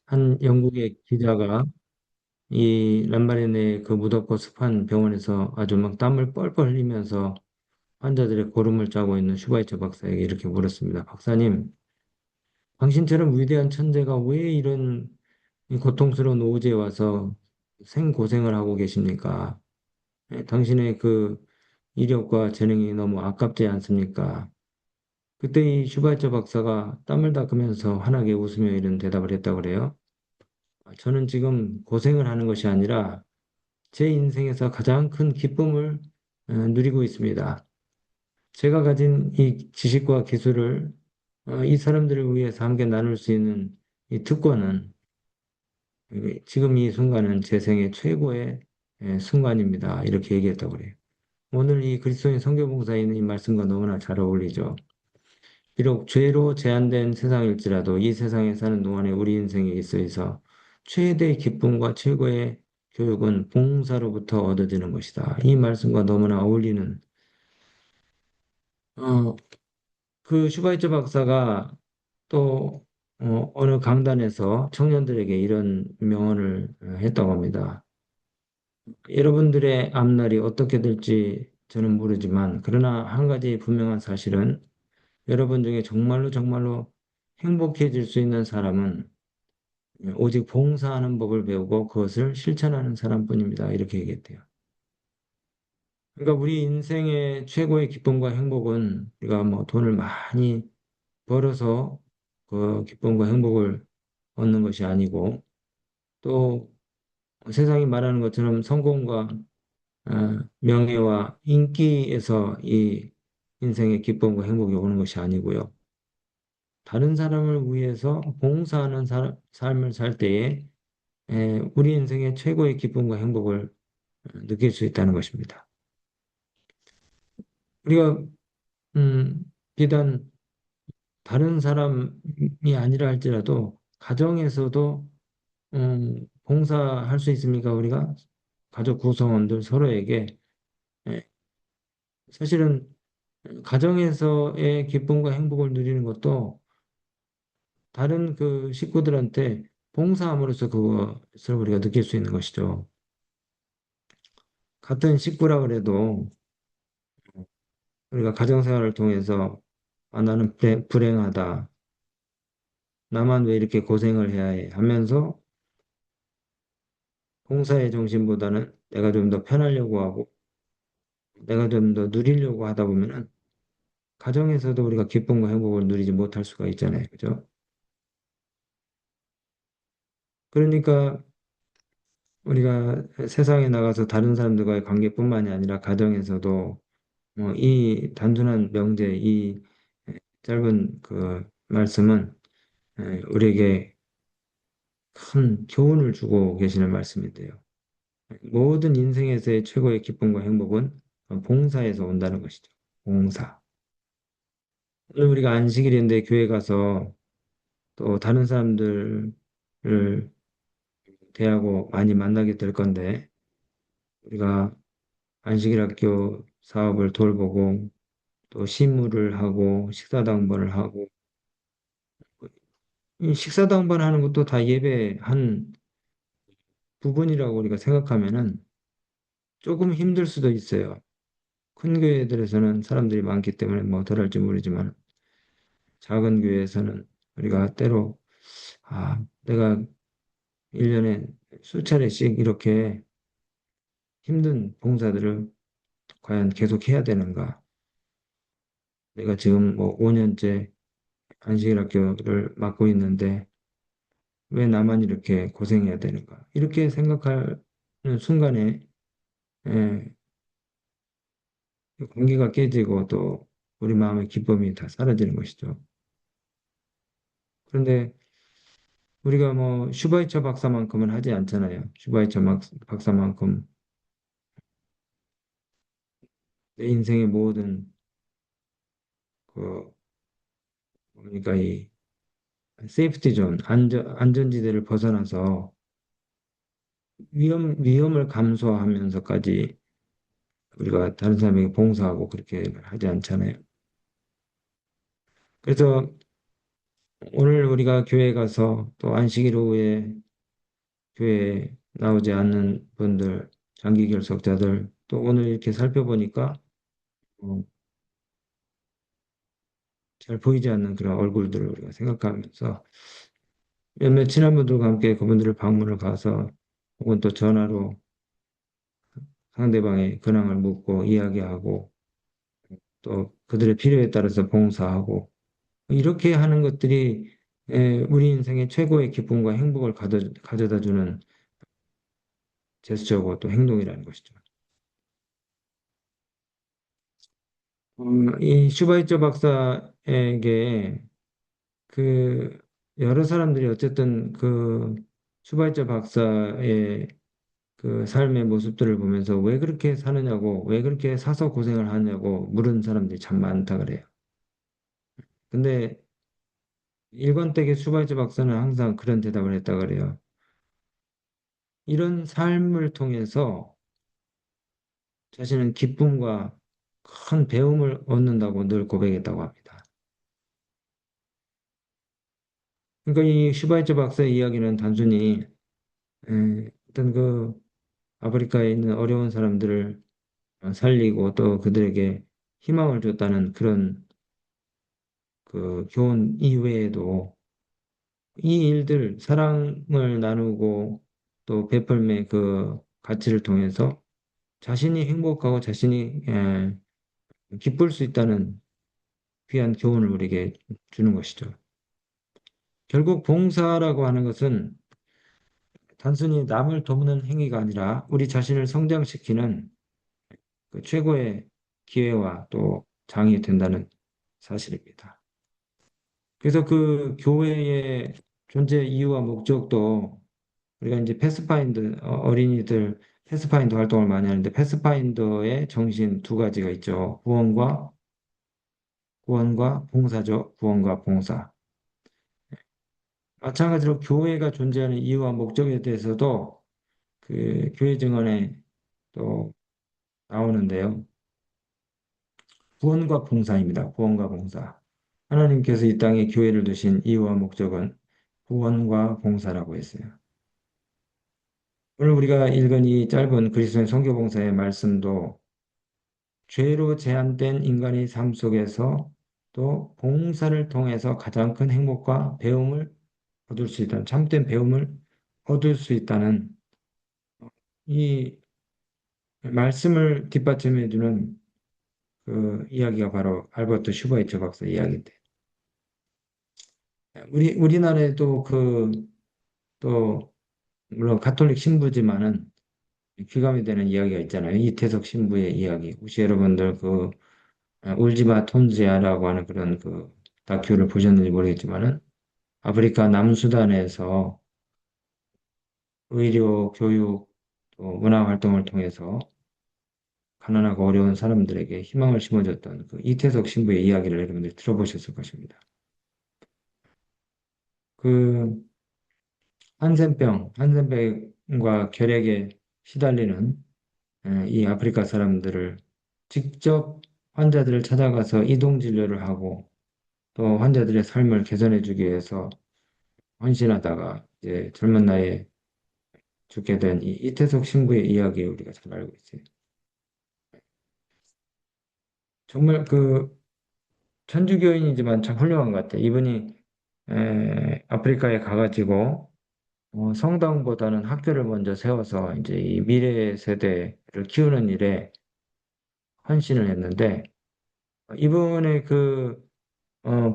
한 영국의 기자가 이 람바레네 그 무덥고 습한 병원에서 아주 막 땀을 뻘뻘 흘리면서 환자들의 고름을 짜고 있는 슈바이처 박사에게 이렇게 물었습니다. 박사님, 당신처럼 위대한 천재가 왜 이런 이 고통스러운 오지에 와서 생고생을 하고 계십니까? 당신의 그 이력과 재능이 너무 아깝지 않습니까? 그때 이 슈바이처 박사가 땀을 닦으면서 환하게 웃으며 이런 대답을 했다고 그래요. 저는 지금 고생을 하는 것이 아니라 제 인생에서 가장 큰 기쁨을 누리고 있습니다. 제가 가진 이 지식과 기술을 이 사람들을 위해서 함께 나눌 수 있는 이 특권은 지금 이 순간은 제 생애 최고의 순간입니다. 이렇게 얘기했다고 그래요. 오늘 이 그리스도인 선교봉사에 있는 이 말씀과 너무나 잘 어울리죠. 비록 죄로 제한된 세상일지라도 이 세상에 사는 동안에 우리 인생에 있어서 최대의 기쁨과 최고의 교육은 봉사로부터 얻어지는 것이다. 이 말씀과 너무나 어울리는 어, 그 슈바이처 박사가 또 어느 강단에서 청년들에게 이런 명언을 했다고 합니다. 여러분들의 앞날이 어떻게 될지 저는 모르지만 그러나 한 가지 분명한 사실은 여러분 중에 정말로 정말로 행복해질 수 있는 사람은 오직 봉사하는 법을 배우고 그것을 실천하는 사람뿐입니다. 이렇게 얘기했대요. 그러니까 우리 인생의 최고의 기쁨과 행복은 우리가 뭐 돈을 많이 벌어서 그 기쁨과 행복을 얻는 것이 아니고 또 세상이 말하는 것처럼 성공과 명예와 인기에서 이 인생의 기쁨과 행복이 오는 것이 아니고요. 다른 사람을 위해서 봉사하는 삶을 살 때에 우리 인생의 최고의 기쁨과 행복을 느낄 수 있다는 것입니다. 우리가 비단 다른 사람이 아니라 할지라도 가정에서도 봉사할 수 있습니까? 우리가 가족 구성원들 서로에게 예, 사실은 가정에서의 기쁨과 행복을 누리는 것도 다른 그 식구들한테 봉사함으로써 그것을 우리가 느낄 수 있는 것이죠. 같은 식구라 그래도 우리가 가정생활을 통해서 아, 나는 불행하다. 나만 왜 이렇게 고생을 해야 해? 하면서 봉사의 정신보다는 내가 좀 더 편하려고 하고 내가 좀 더 누리려고 하다 보면은 가정에서도 우리가 기쁨과 행복을 누리지 못할 수가 있잖아요. 그죠? 그러니까 우리가 세상에 나가서 다른 사람들과의 관계뿐만이 아니라 가정에서도 이 단순한 명제, 이 짧은 그 말씀은 우리에게 큰 교훈을 주고 계시는 말씀인데요. 모든 인생에서의 최고의 기쁨과 행복은 봉사에서 온다는 것이죠. 봉사. 오늘 우리가 안식일인데 교회 가서 또 다른 사람들을 대하고 많이 만나게 될 건데 우리가 안식일 학교 사업을 돌보고 또 시무를 하고 식사당번을 하고 이 식사당번하는 것도 다 예배 한 부분이라고 우리가 생각하면은 조금 힘들 수도 있어요. 큰 교회들에서는 사람들이 많기 때문에 뭐 덜할지 모르지만 작은 교회에서는 우리가 때로 내가 1년에 수차례씩 이렇게 힘든 봉사들을 과연 계속 해야 되는가? 내가 지금 뭐 5년째 안식일 학교를 맡고 있는데 왜 나만 이렇게 고생해야 되는가? 이렇게 생각하는 순간에 예, 관계가 깨지고 또 우리 마음의 기쁨이 다 사라지는 것이죠. 그런데 우리가 뭐 슈바이처 박사만큼은 하지 않잖아요. 슈바이처 박사만큼 내 인생의 모든 그 그러니까 이 세이프티 존 안전지대를 벗어나서 위험을 감수하면서까지 우리가 다른 사람에게 봉사하고 그렇게 하지 않잖아요. 그래서 오늘 우리가 교회 가서 또 안식일 오후에 교회에 나오지 않는 분들, 장기 결석자들, 또 오늘 이렇게 살펴보니까 어, 잘 보이지 않는 그런 얼굴들을 우리가 생각하면서 몇몇 친한 분들과 함께 그분들을 방문을 가서 혹은 또 전화로 상대방의 근황을 묻고 이야기하고 또 그들의 필요에 따라서 봉사하고 이렇게 하는 것들이 우리 인생의 최고의 기쁨과 행복을 가져다 주는 제스처고 또 행동이라는 것이죠. 어, 이 슈바이처 박사에게 그 여러 사람들이 어쨌든 그 슈바이처 박사의 그 삶의 모습들을 보면서 왜 그렇게 사느냐고, 왜 그렇게 사서 고생을 하냐고 물은 사람들이 참 많다 그래요. 근데 일관되게 슈바이처 박사는 항상 그런 대답을 했다 그래요. 이런 삶을 통해서 자신은 기쁨과 큰 배움을 얻는다고 늘 고백했다고 합니다. 그러니까 이 슈바이처 박사의 이야기는 단순히 어떤 그 아프리카에 있는 어려운 사람들을 살리고 또 그들에게 희망을 줬다는 그런 그 교훈 이외에도 이 일들, 사랑을 나누고 또 베풀매 그 가치를 통해서 자신이 행복하고 자신이 기쁠 수 있다는 귀한 교훈을 우리에게 주는 것이죠. 결국 봉사라고 하는 것은 단순히 남을 돕는 행위가 아니라 우리 자신을 성장시키는 그 최고의 기회와 또 장이 된다는 사실입니다. 그래서 그 교회의 존재 이유와 목적도 우리가 이제 패스파인더 어린이들 패스파인더 활동을 많이 하는데 패스파인더의 정신 두 가지가 있죠. 구원과 봉사죠. 구원과 봉사. 마찬가지로 교회가 존재하는 이유와 목적에 대해서도 그 교회 증언에 또 나오는데요. 구원과 봉사입니다. 구원과 봉사. 하나님께서 이 땅에 교회를 두신 이유와 목적은 구원과 봉사라고 했어요. 오늘 우리가 읽은 이 짧은 그리스도인 선교봉사의 말씀도 죄로 제한된 인간의 삶 속에서 또 봉사를 통해서 가장 큰 행복과 배움을 얻을 수 있다는, 참된 배움을 얻을 수 있다는 이 말씀을 뒷받침해주는 그 이야기가 바로 알버트 슈바이처 박사 이야기인데, 우리나라에도 또, 물론 가톨릭 신부지만은 귀감이 되는 이야기가 있잖아요. 이태석 신부의 이야기. 혹시 여러분들 울지마 톰즈야라고 하는 그런 그 다큐를 보셨는지 모르겠지만은 아프리카 남수단에서 의료, 교육, 또 문화 활동을 통해서 가난하고 어려운 사람들에게 희망을 심어줬던 그 이태석 신부의 이야기를 여러분들이 들어보셨을 것입니다. 그 한센병과 결핵에 시달리는 이 아프리카 사람들을 직접 환자들을 찾아가서 이동 진료를 하고 또 환자들의 삶을 개선해 주기 위해서 헌신하다가 이제 젊은 나이에 죽게 된 이 이태석 신부의 이야기 우리가 잘 알고 있어요. 정말 그 천주교인이지만 참 훌륭한 것 같아요. 이분이 아프리카에 가가지고 성당보다는 학교를 먼저 세워서 이제 이 미래 세대를 키우는 일에 헌신을 했는데 이분의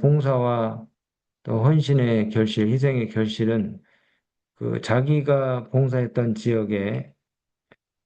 봉사와 또 헌신의 결실, 희생의 결실은 그 자기가 봉사했던 지역의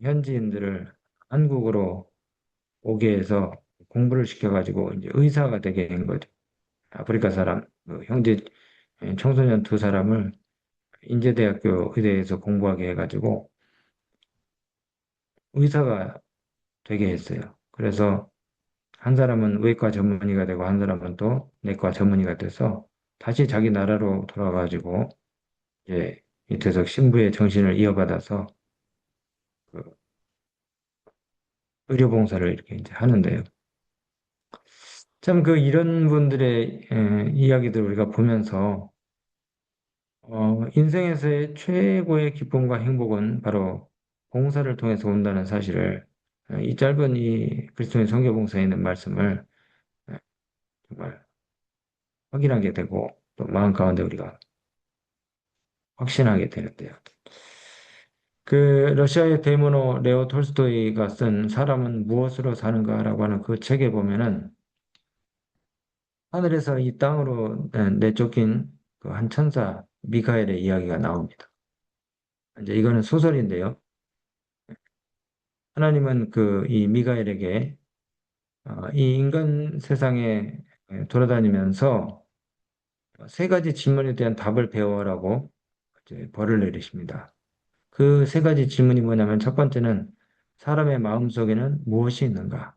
현지인들을 한국으로 오게 해서 공부를 시켜가지고 이제 의사가 되게 된 거죠. 아프리카 사람, 그 형제 청소년 두 사람을 인제대학교 의대에서 공부하게 해가지고 의사가 되게 했어요. 그래서 한 사람은 외과 전문의가 되고 한 사람은 또 내과 전문의가 돼서 다시 자기 나라로 돌아가지고 이제 이태석 신부의 정신을 이어받아서 그 의료봉사를 이렇게 이제 하는데요. 참 그 이런 분들의 이야기들 우리가 보면서 인생에서의 최고의 기쁨과 행복은 바로 봉사를 통해서 온다는 사실을 이 짧은 이 그리스도인 선교봉사에 있는 말씀을 어, 정말 확인하게 되고 또 마음 가운데 우리가 확신하게 되는데요. 그 러시아의 대문호 레오 톨스토이가 쓴 사람은 무엇으로 사는가라고 하는 그 책에 보면은 하늘에서 이 땅으로 내쫓긴 그 한 천사 미카엘의 이야기가 나옵니다. 이제 이거는 소설인데요. 하나님은 그 이 미가엘에게 이 인간 세상에 돌아다니면서 세 가지 질문에 대한 답을 배워라고 이제 벌을 내리십니다. 그 세 가지 질문이 뭐냐면 첫 번째는 사람의 마음속에는 무엇이 있는가?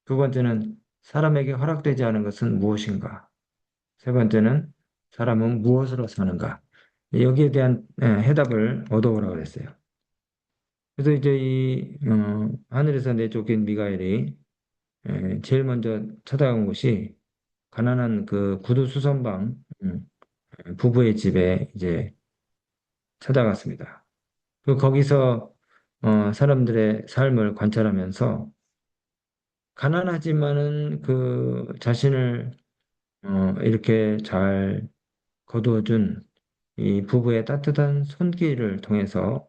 두 번째는 사람에게 허락되지 않은 것은 무엇인가? 세 번째는 사람은 무엇으로 사는가? 여기에 대한 해답을 얻어오라고 그랬어요. 그래서 이제 이 하늘에서 내쫓긴 미가엘이 제일 먼저 찾아간 곳이 가난한 그 구두 수선방 부부의 집에 이제 찾아갔습니다. 그 거기서 사람들의 삶을 관찰하면서 가난하지만은 그 자신을 이렇게 잘 거두어준 이 부부의 따뜻한 손길을 통해서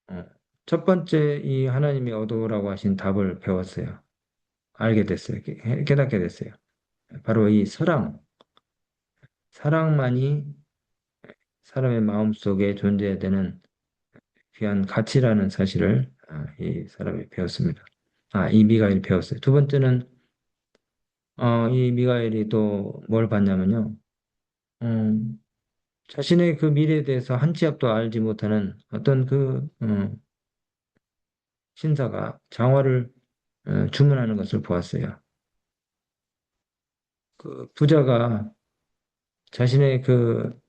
어, 첫 번째 이 하나님이 얻어오라고 하신 답을 배웠어요. 알게 됐어요. 깨닫게 됐어요. 바로 이 사랑만이 사람의 마음속에 존재해야 되는 귀한 가치라는 사실을 이 사람이 배웠습니다. 이 미가엘이 배웠어요. 두 번째는 이 미가엘이 또 뭘 봤냐면요. 음, 자신의 그 미래에 대해서 한 치 앞도 알지 못하는 어떤 그 신사가 장화를 주문하는 것을 보았어요. 그 부자가 자신의 그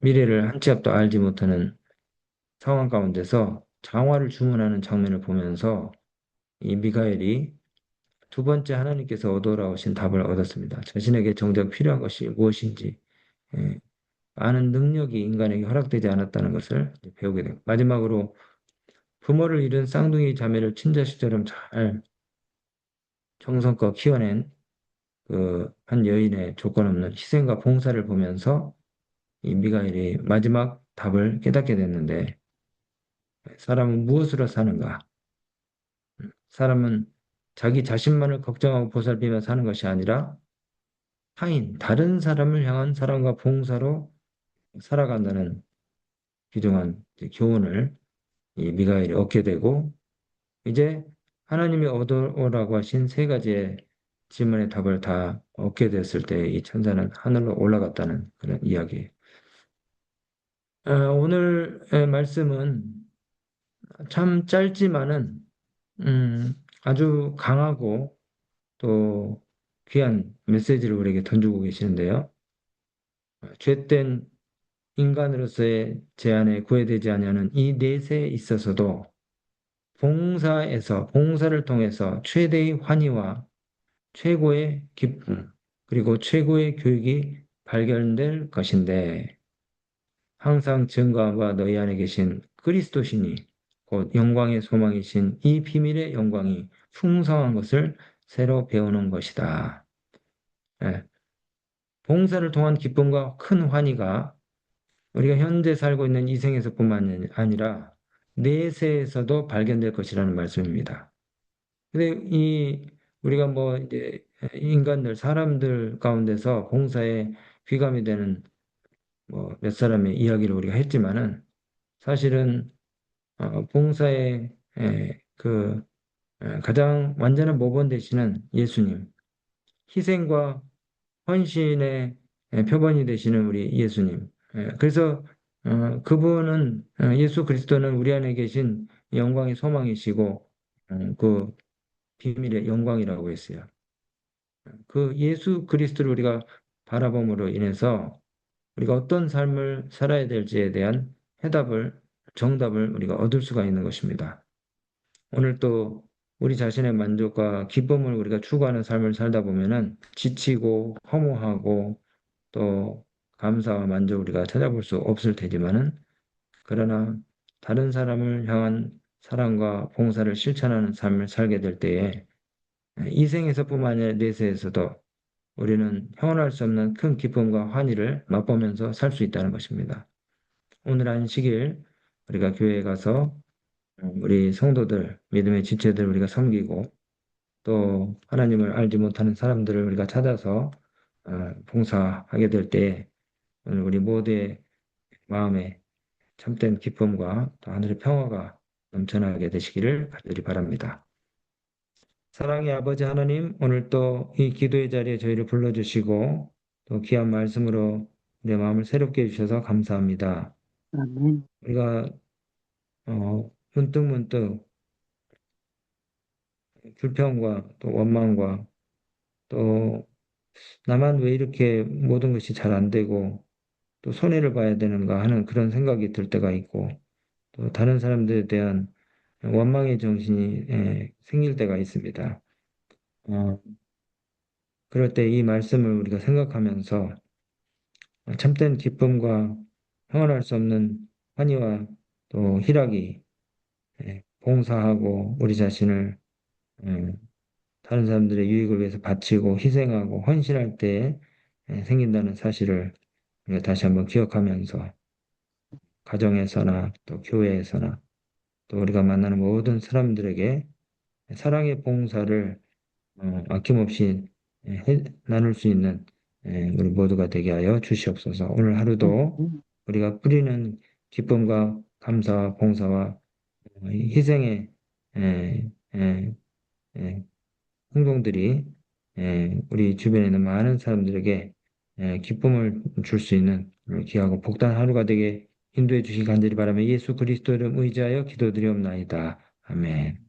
미래를 한 치 앞도 알지 못하는 상황 가운데서 장화를 주문하는 장면을 보면서 이 미가엘이 두 번째 하나님께서 얻어라오신 답을 얻었습니다. 자신에게 정작 필요한 것이 무엇인지 예, 아는 능력이 인간에게 허락되지 않았다는 것을 배우게 됩니다. 마지막으로 부모를 잃은 쌍둥이 자매를 친자식처럼 잘 정성껏 키워낸 그 한 여인의 조건 없는 희생과 봉사를 보면서 이 미가엘이 마지막 답을 깨닫게 됐는데 사람은 무엇으로 사는가? 사람은 자기 자신만을 걱정하고 보살피며 사는 것이 아니라 다른 사람을 향한 사랑과 봉사로 살아간다는 귀중한 이제 교훈을 이 미가엘이 얻게 되고 이제 하나님이 얻어오라고 하신 세 가지의 질문의 답을 다 얻게 됐을 때 이 천사는 하늘로 올라갔다는 그런 이야기예요. 오늘의 말씀은 참 짧지만은 아주 강하고 또 귀한 메시지를 우리에게 던지고 계시는데요. 죄된 인간으로서의 제한에 구애되지 아니하는 이 내세에 있어서도 봉사를 통해서 최대의 환희와 최고의 기쁨 그리고 최고의 교육이 발견될 것인데 항상 증거와 너희 안에 계신 그리스도시니 곧 영광의 소망이신 이 비밀의 영광이 풍성한 것을 새로 배우는 것이다. 예, 봉사를 통한 기쁨과 큰 환희가 우리가 현재 살고 있는 이 생에서뿐만 아니라 내세에서도 발견될 것이라는 말씀입니다. 근데 우리가 뭐 이제 사람들 가운데서 봉사에 귀감이 되는 뭐 몇 사람의 이야기를 우리가 했지만은 사실은 봉사의 가장 완전한 모범 되시는 예수님, 희생과 헌신의 표본이 되시는 우리 예수님. 그래서 그분은 예수 그리스도는 우리 안에 계신 영광의 소망이시고 그 비밀의 영광이라고 했어요. 그 예수 그리스도를 우리가 바라봄으로 인해서 우리가 어떤 삶을 살아야 될지에 대한 정답을 우리가 얻을 수가 있는 것입니다. 오늘 또 우리 자신의 만족과 기쁨을 우리가 추구하는 삶을 살다 보면은 지치고 허무하고 또 감사와 만족 우리가 찾아볼 수 없을 테지만은 그러나 다른 사람을 향한 사랑과 봉사를 실천하는 삶을 살게 될 때에 이 생에서뿐만 아니라 내세에서도 우리는 형언할 수 없는 큰 기쁨과 환희를 맛보면서 살 수 있다는 것입니다. 오늘 안식일 우리가 교회에 가서 우리 성도들, 믿음의 지체들 우리가 섬기고 또 하나님을 알지 못하는 사람들을 우리가 찾아서 봉사하게 될 때 오늘 우리 모두의 마음에 참된 기쁨과 또 하늘의 평화가 넘쳐나게 되시기를 간절히 바랍니다. 사랑의 아버지 하나님, 오늘 또 이 기도의 자리에 저희를 불러주시고 또 귀한 말씀으로 내 마음을 새롭게 해주셔서 감사합니다. 아멘. 우리가 문득문득 불평과 또 원망과 또 나만 왜 이렇게 모든 것이 잘 안 되고 또 손해를 봐야 되는가 하는 그런 생각이 들 때가 있고 또 다른 사람들에 대한 원망의 정신이 생길 때가 있습니다. 어, 그럴 때 이 말씀을 우리가 생각하면서 참된 기쁨과 형언할 수 없는 환희와 또 희락이 봉사하고 우리 자신을 예, 다른 사람들의 유익을 위해서 바치고 희생하고 헌신할 때 생긴다는 사실을 우리가 다시 한번 기억하면서 가정에서나 또 교회에서나 또 우리가 만나는 모든 사람들에게 사랑의 봉사를 아낌없이 나눌 수 있는 우리 모두가 되게 하여 주시옵소서. 오늘 하루도 아멘. 우리가 뿌리는 기쁨과 감사와 봉사와 희생의 에, 에, 에, 행동들이 우리 주변에 있는 많은 사람들에게 기쁨을 줄 수 있는 귀하고 복된 하루가 되게 인도해 주시기 간절히 바라며 예수 그리스도 이름 의지하여 기도드리옵나이다. 아멘.